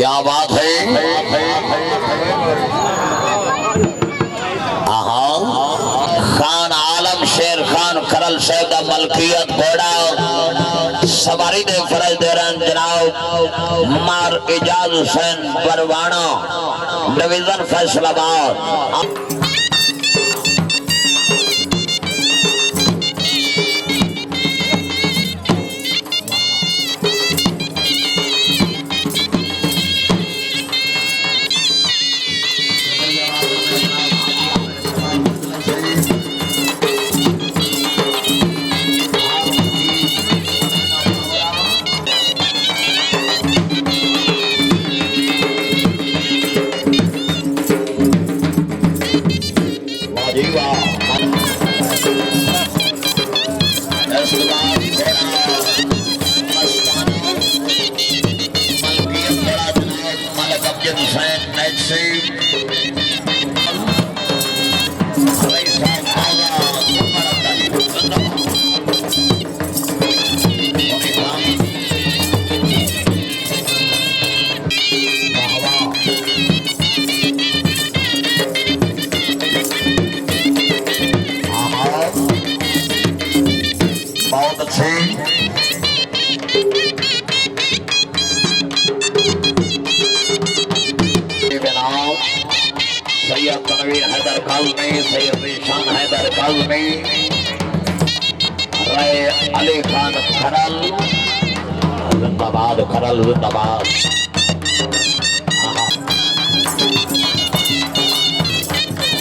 क्या बात है। खान आलम शेर खान करल सैदा मलकियत घोड़ा सवारी दे फरज दे रन जनाब मार इजाज हुसैन परवाना डिवीजन फैसलाबाद। सैयद तनवीर हैदर काज़मी, सैयद ज़ीशान हैदर काज़मी, रए अली खान खरल जिंदाबाद, खरल जिंदाबाद।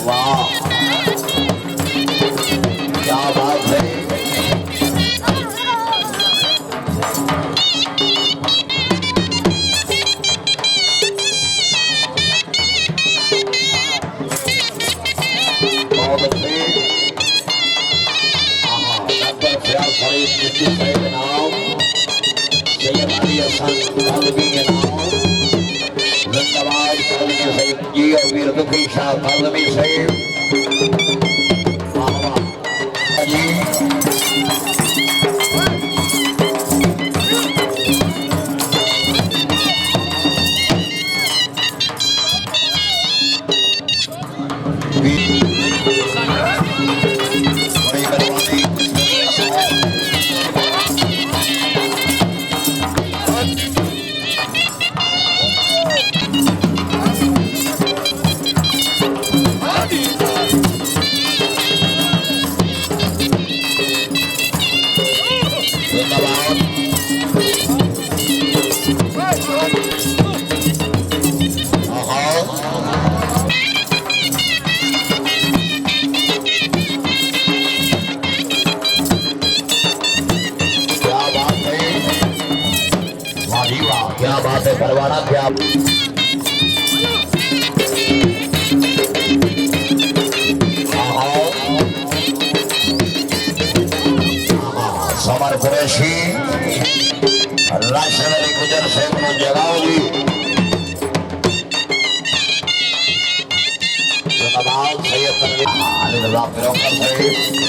वाह क्या बात है। क्या बात है परवाना, क्या समर कुरैशी राष्ट्रवादी गुजर शेख नो जगाओ जी जिंदाबाद। सैयद तनवीर अली रजा फिरोकर साहब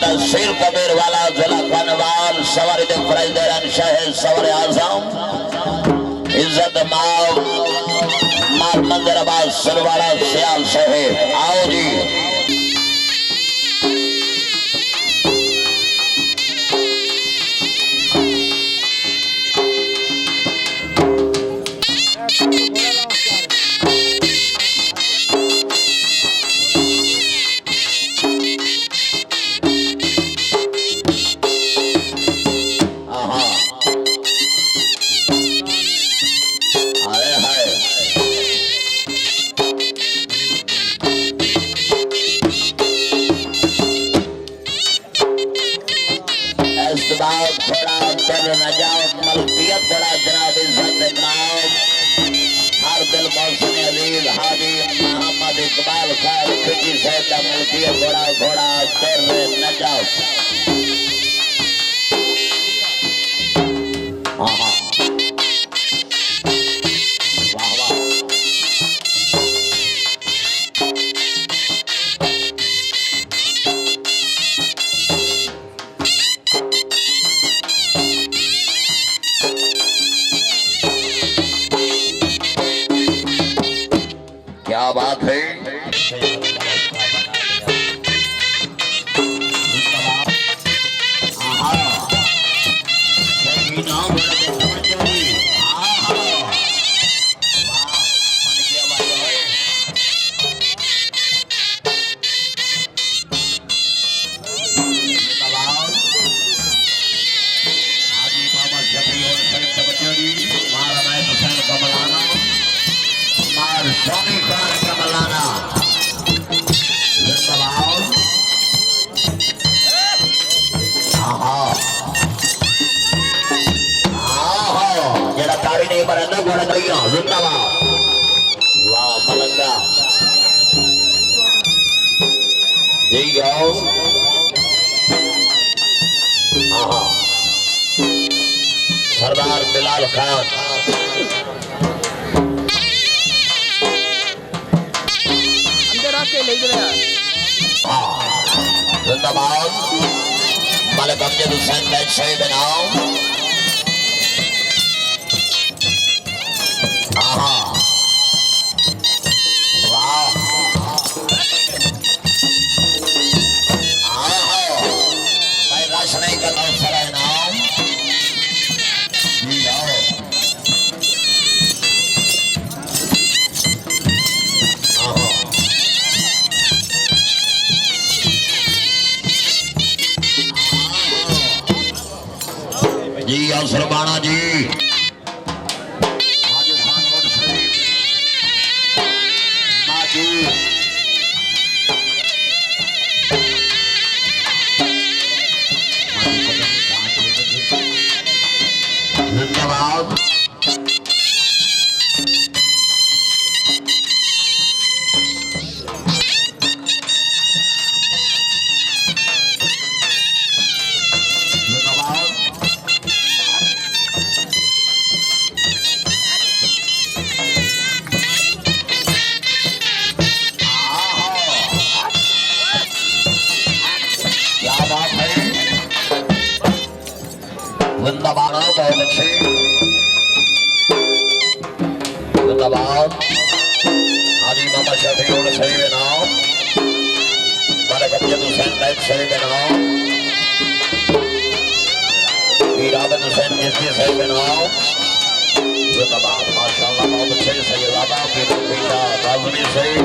तहसील कबीर वाला जिला कनवाल सवारी दे फराइदर शाह सवारी आजम इज्जत माल मंदिर आबाद सरवाड़ा सियाल साहेब आओ जी क्या बात है वाह मलंगा सरदार बिलाल खान अंदर आके ले गया जिंदाबाद मलिक अमजद हुसैन बैच शहीद बनाओ जी सरबाना जी जिंदाबाद जिंदाबाद बहुत अच्छे जिंदाबाद हाजी मोहम्मद शफीउल सही बनाओ मलिक अमजद हुसैन बैच सही बनाओ मीर आबिद हुसैन जिसकी सही बनाओ जिंदाबाद माशाअल्लाह बहुत अच्छे सही लादा बेटा बाजुनी सही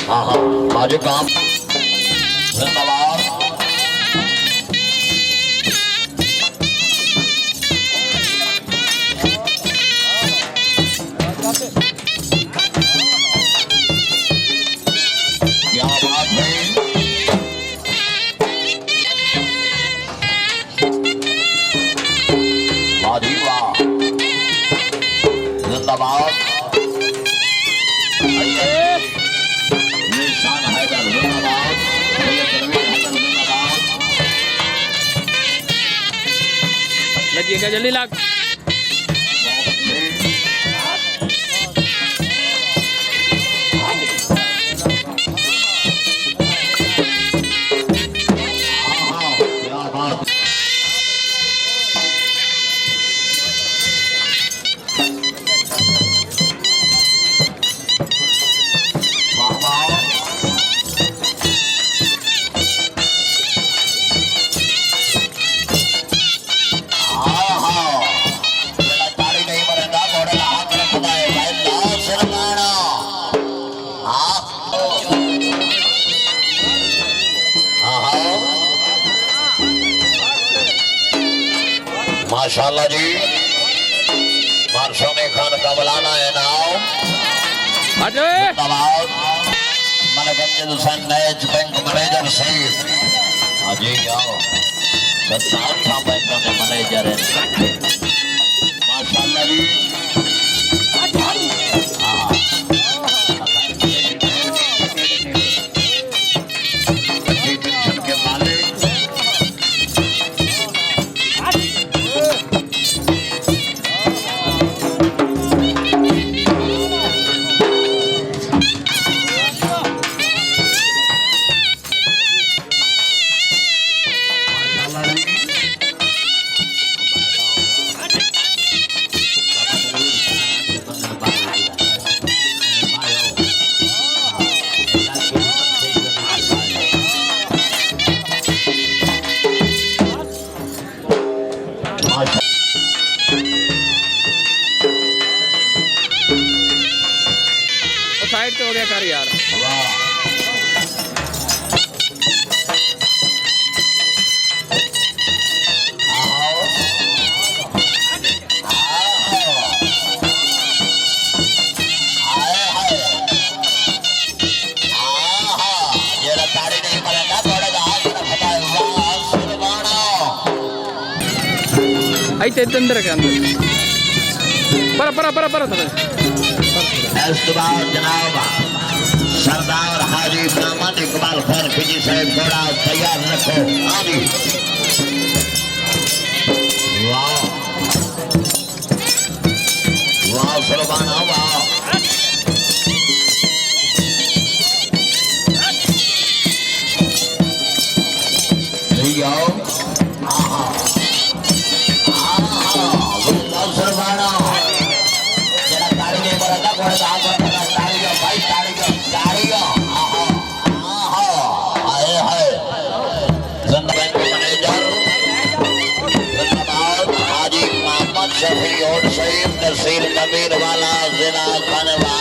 हाँ हाँ माजू काम जिंदाबाद। क्या बात है। वाह जी वाह। जिंदाबाद। निशान हैदर जिंदाबाद। लगिएगा जल्दी लाग। माशाल्लाह जी। मार्शों में खान का बुलाना है नाव। जिंदाबाद। मलगंज हुसैन नैज बैंक मैनेजर सहीद अजी आओ। 7 बैंक में मैनेजर है। माशाल्लाह जी। के मालिक साइड पे हो गया कर यार। అయితే अंदर के अंदर पर जनाब सरदार हाजी दामद इकबाल खान खिजी साहब थोड़ा तैयार रखो। आदि वाह वाह सुरबाना वाह। शफी और सईद नसीर कबीर वाला जिला खनवा।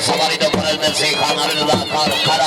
સવારી તો ફરજ નથી ખાનારી ખારા